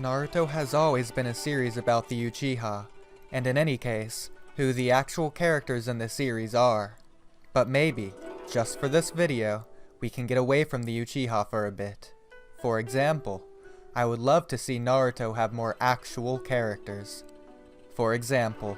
Naruto has always been a series about the Uchiha, and in any case, who the actual characters in the series are. But maybe, just for this video, we can get away from the Uchiha for a bit. For example, I would love to see Naruto have more actual characters. For example,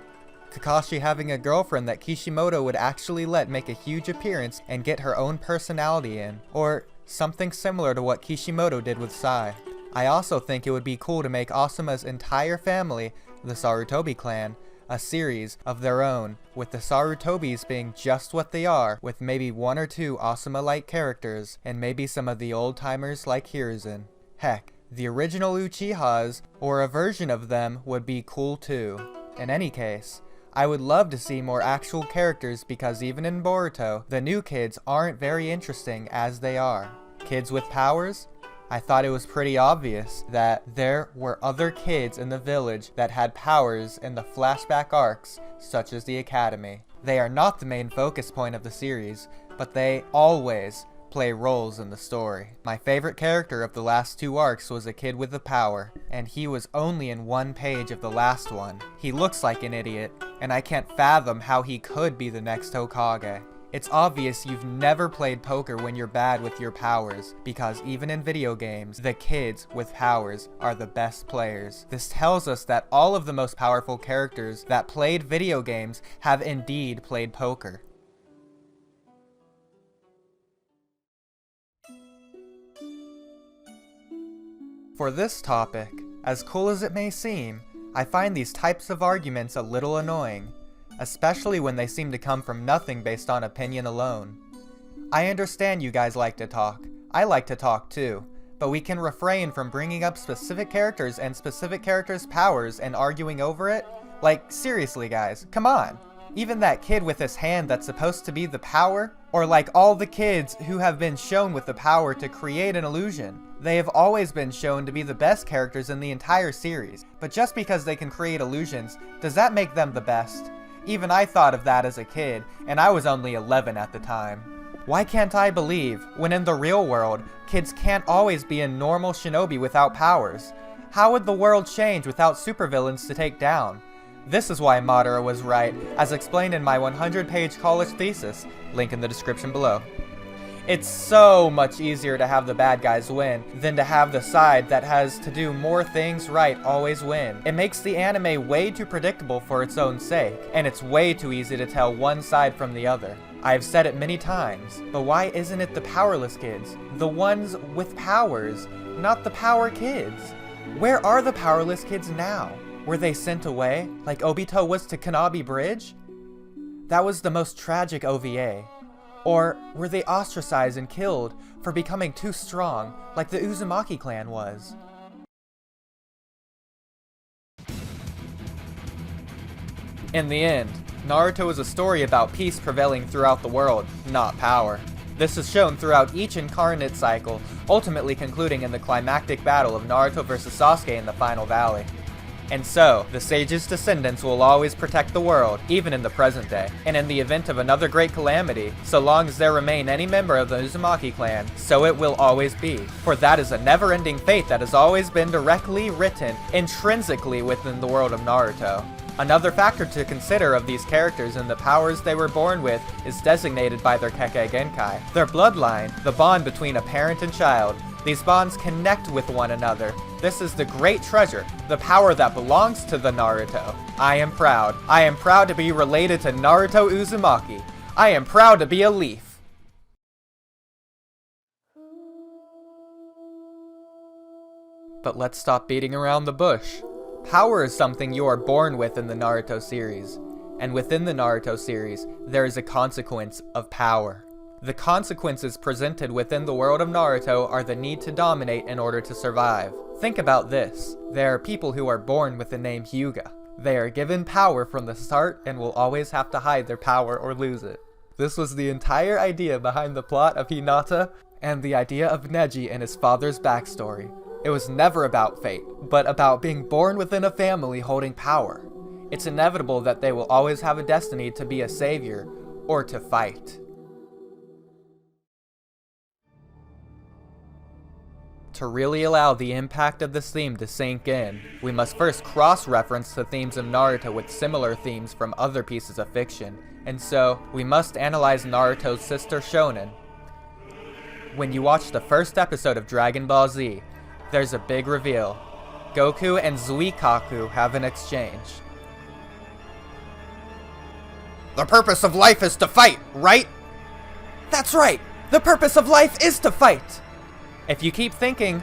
Kakashi having a girlfriend that Kishimoto would actually let make a huge appearance and get her own personality in, or something similar to what Kishimoto did with Sai. I also think it would be cool to make Asuma's entire family, the Sarutobi clan, a series of their own, with the Sarutobis being just what they are, with maybe one or two Asuma-like characters, and maybe some of the old-timers like Hiruzen. Heck, the original Uchihas, or a version of them, would be cool too. In any case, I would love to see more actual characters because even in Boruto, the new kids aren't very interesting as they are. Kids with powers? I thought it was pretty obvious that there were other kids in the village that had powers in the flashback arcs, such as the Academy. They are not the main focus point of the series, but they always play roles in the story. My favorite character of the last two arcs was a kid with a power, and he was only in one page of the last one. He looks like an idiot, and I can't fathom how he could be the next Hokage. It's obvious you've never played poker when you're bad with your powers, because even in video games, the kids with powers are the best players. This tells us that all of the most powerful characters that played video games have indeed played poker. For this topic, as cool as it may seem, I find these types of arguments a little annoying, especially when they seem to come from nothing based on opinion alone. I understand you guys like to talk. I like to talk too, but we can refrain from bringing up specific characters and specific characters' powers and arguing over it? Like, seriously guys, come on. Even that kid with his hand that's supposed to be the power? Or like all the kids who have been shown with the power to create an illusion. They have always been shown to be the best characters in the entire series, but just because they can create illusions, does that make them the best? Even I thought of that as a kid, and I was only 11 at the time. Why can't I believe, when in the real world, kids can't always be a normal shinobi without powers? How would the world change without supervillains to take down? This is why Madara was right, as explained in my 100-page college thesis, link in the description below. It's so much easier to have the bad guys win than to have the side that has to do more things right always win. It makes the anime way too predictable for its own sake, and it's way too easy to tell one side from the other. I've said it many times, but why isn't it the powerless kids? The ones with powers, not the power kids? Where are the powerless kids now? Were they sent away, like Obito was to Kanabi Bridge? That was the most tragic OVA. Or were they ostracized and killed for becoming too strong, like the Uzumaki clan was? In the end, Naruto is a story about peace prevailing throughout the world, not power. This is shown throughout each incarnate cycle, ultimately concluding in the climactic battle of Naruto vs Sasuke in the Final Valley. And so, the sage's descendants will always protect the world, even in the present day. And in the event of another great calamity, so long as there remain any member of the Uzumaki clan, so it will always be. For that is a never-ending fate that has always been directly written, intrinsically within the world of Naruto. Another factor to consider of these characters and the powers they were born with is designated by their Kekkei Genkai. Their bloodline, the bond between a parent and child. These bonds connect with one another. This is the great treasure, the power that belongs to the Naruto. I am proud. I am proud to be related to Naruto Uzumaki. I am proud to be a leaf. But let's stop beating around the bush. Power is something you are born with in the Naruto series. And within the Naruto series, there is a consequence of power. The consequences presented within the world of Naruto are the need to dominate in order to survive. Think about this. There are people who are born with the name Hyuga. They are given power from the start and will always have to hide their power or lose it. This was the entire idea behind the plot of Hinata and the idea of Neji and his father's backstory. It was never about fate, but about being born within a family holding power. It's inevitable that they will always have a destiny to be a savior or to fight. To really allow the impact of this theme to sink in, we must first cross-reference the themes of Naruto with similar themes from other pieces of fiction, and so we must analyze Naruto's sister shonen. When you watch the first episode of Dragon Ball Z, there's a big reveal. Goku and Zuikaku have an exchange. The purpose of life is to fight, right? That's right! The purpose of life is to fight! If you keep thinking,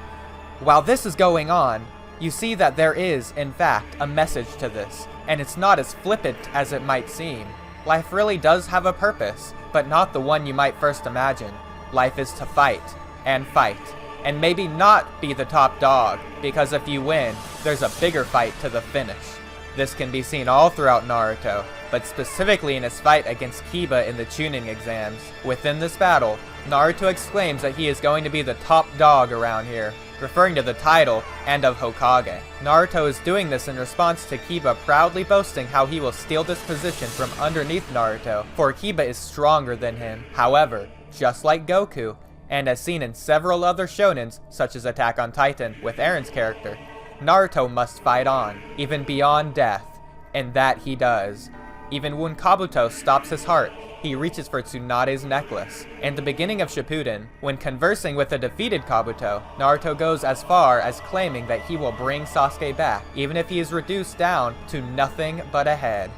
while this is going on, you see that there is, in fact, a message to this, and it's not as flippant as it might seem. Life really does have a purpose, but not the one you might first imagine. Life is to fight, and maybe not be the top dog, because if you win, there's a bigger fight to the finish. This can be seen all throughout Naruto, but specifically in his fight against Kiba in the Chunin exams. Within this battle, Naruto exclaims that he is going to be the top dog around here, referring to the title and of Hokage. Naruto is doing this in response to Kiba proudly boasting how he will steal this position from underneath Naruto, for Kiba is stronger than him. However, just like Goku, and as seen in several other shonens, such as Attack on Titan with Eren's character, Naruto must fight on, even beyond death, and that he does. Even when Kabuto stops his heart, he reaches for Tsunade's necklace. In the beginning of Shippuden, when conversing with a defeated Kabuto, Naruto goes as far as claiming that he will bring Sasuke back, even if he is reduced down to nothing but a head.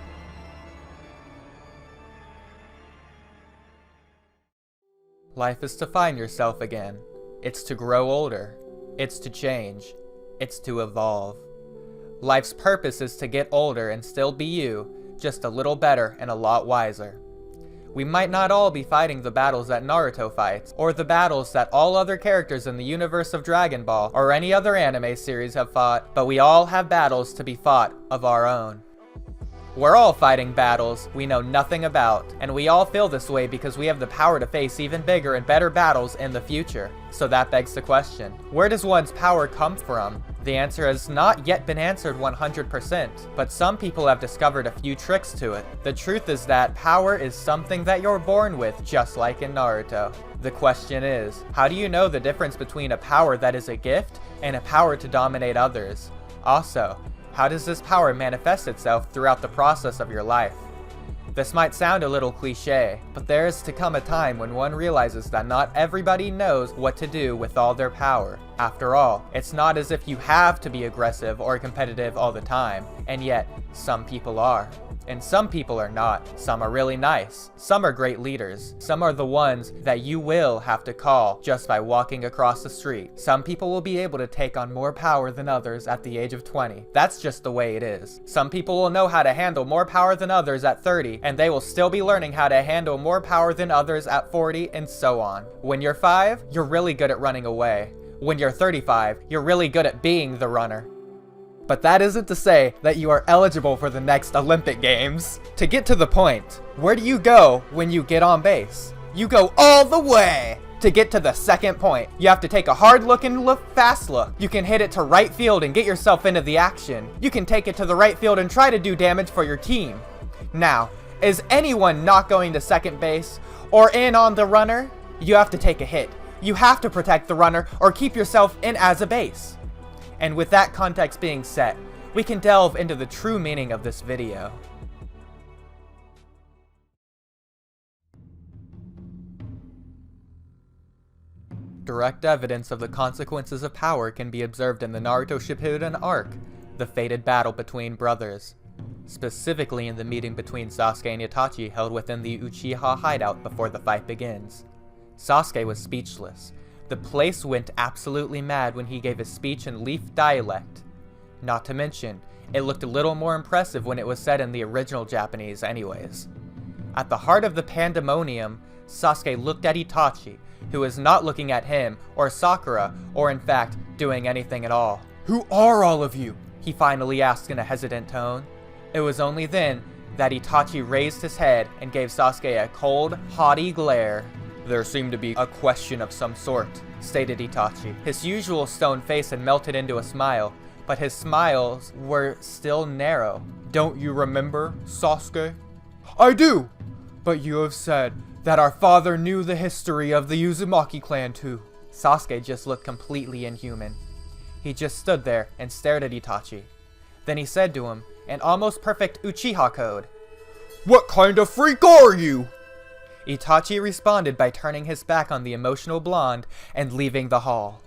Life is to find yourself again. It's to grow older. It's to change. It's to evolve. Life's purpose is to get older and still be you, just a little better and a lot wiser. We might not all be fighting the battles that Naruto fights, or the battles that all other characters in the universe of Dragon Ball or any other anime series have fought, but we all have battles to be fought of our own. We're all fighting battles we know nothing about, and we all feel this way because we have the power to face even bigger and better battles in the future. So that begs the question, where does one's power come from? The answer has not yet been answered 100%, but some people have discovered a few tricks to it. The truth is that power is something that you're born with, just like in Naruto. The question is, how do you know the difference between a power that is a gift and a power to dominate others? Also, how does this power manifest itself throughout the process of your life? This might sound a little cliche, but there is to come a time when one realizes that not everybody knows what to do with all their power. After all, it's not as if you have to be aggressive or competitive all the time, and yet, some people are. And some people are not. Some are really nice. Some are great leaders. Some are the ones that you will have to call just by walking across the street. Some people will be able to take on more power than others at the age of 20. That's just the way it is. Some people will know how to handle more power than others at 30, and they will still be learning how to handle more power than others at 40, and so on. When you're 5, you're really good at running away. When you're 35, you're really good at being the runner. But that isn't to say that you are eligible for the next Olympic Games. To get to the point, where do you go when you get on base? You go all the way! To get to the second point, you have to take a hard look and fast look. You can hit it to right field and get yourself into the action. You can take it to the right field and try to do damage for your team. Now, is anyone not going to second base or in on the runner? You have to take a hit. You have to protect the runner or keep yourself in as a base. And with that context being set, we can delve into the true meaning of this video. Direct evidence of the consequences of power can be observed in the Naruto Shippuden arc, the fated battle between brothers. Specifically in the meeting between Sasuke and Itachi held within the Uchiha hideout before the fight begins. Sasuke was speechless. The place went absolutely mad when he gave his speech in Leaf dialect. Not to mention, it looked a little more impressive when it was said in the original Japanese anyways. At the heart of the pandemonium, Sasuke looked at Itachi, who was not looking at him or Sakura, or in fact, doing anything at all. "Who are all of you?" he finally asked in a hesitant tone. It was only then that Itachi raised his head and gave Sasuke a cold, haughty glare. "There seemed to be a question of some sort," stated Itachi. His usual stone face had melted into a smile, but his smiles were still narrow. "Don't you remember, Sasuke?" "I do! But you have said that our father knew the history of the Uzumaki clan too." Sasuke just looked completely inhuman. He just stood there and stared at Itachi. Then he said to him, in almost perfect Uchiha code, "What kind of freak are you?" Itachi responded by turning his back on the emotional blonde and leaving the hall.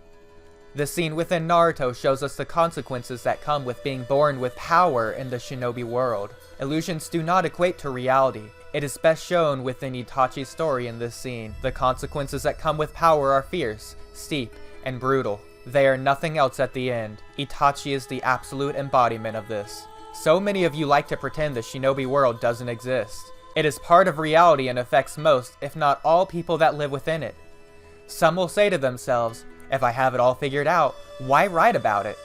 The scene within Naruto shows us the consequences that come with being born with power in the shinobi world. Illusions do not equate to reality. It is best shown within Itachi's story in this scene. The consequences that come with power are fierce, steep, and brutal. They are nothing else at the end. Itachi is the absolute embodiment of this. So many of you like to pretend the shinobi world doesn't exist. It is part of reality and affects most, if not all, people that live within it. Some will say to themselves, if I have it all figured out, why write about it?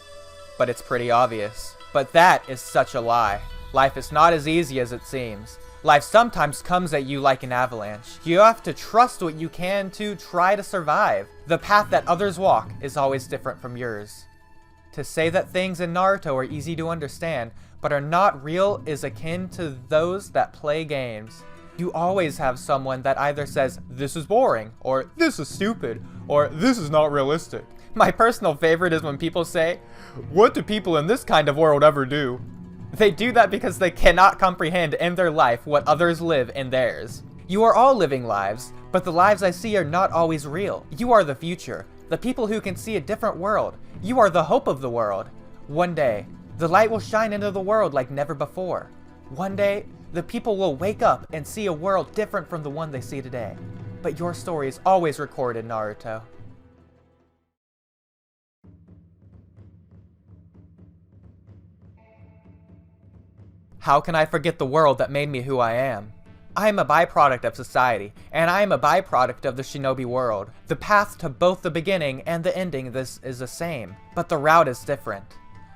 But it's pretty obvious. But that is such a lie. Life is not as easy as it seems. Life sometimes comes at you like an avalanche. You have to trust what you can to try to survive. The path that others walk is always different from yours. To say that things in Naruto are easy to understand, but are not real is akin to those that play games. You always have someone that either says, "This is boring," or "This is stupid," or "This is not realistic." My personal favorite is when people say, "What do people in this kind of world ever do?" They do that because they cannot comprehend in their life what others live in theirs. You are all living lives, but the lives I see are not always real. You are the future, the people who can see a different world. You are the hope of the world. One day, the light will shine into the world like never before. One day, the people will wake up and see a world different from the one they see today. But your story is always recorded, Naruto. How can I forget the world that made me who I am? I am a byproduct of society, and I am a byproduct of the shinobi world. The path to both the beginning and the ending this is the same, but the route is different.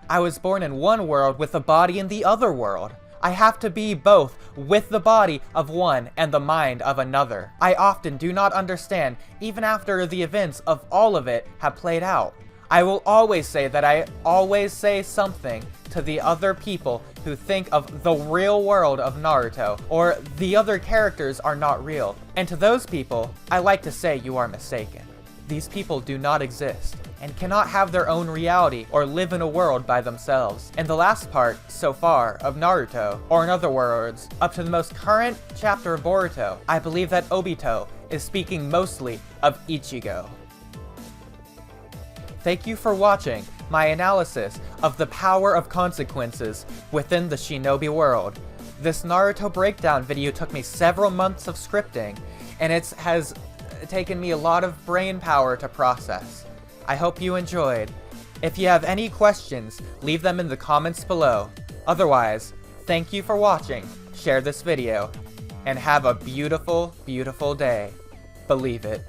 I was born in one world with a body in the other world. I have to be both with the body of one and the mind of another. I often do not understand, even after the events of all of it have played out. I will always say that I always say something to the other people who think of the real world of Naruto, or the other characters are not real. And to those people, I like to say you are mistaken. These people do not exist, and cannot have their own reality or live in a world by themselves. In the last part, so far, of Naruto, or in other words, up to the most current chapter of Boruto, I believe that Obito is speaking mostly of Ichigo. Thank you for watching my analysis of the power of consequences within the shinobi world. This Naruto breakdown video took me several months of scripting, and it has taken me a lot of brain power to process. I hope you enjoyed. If you have any questions, leave them in the comments below. Otherwise, thank you for watching, share this video, and have a beautiful, beautiful day. Believe it.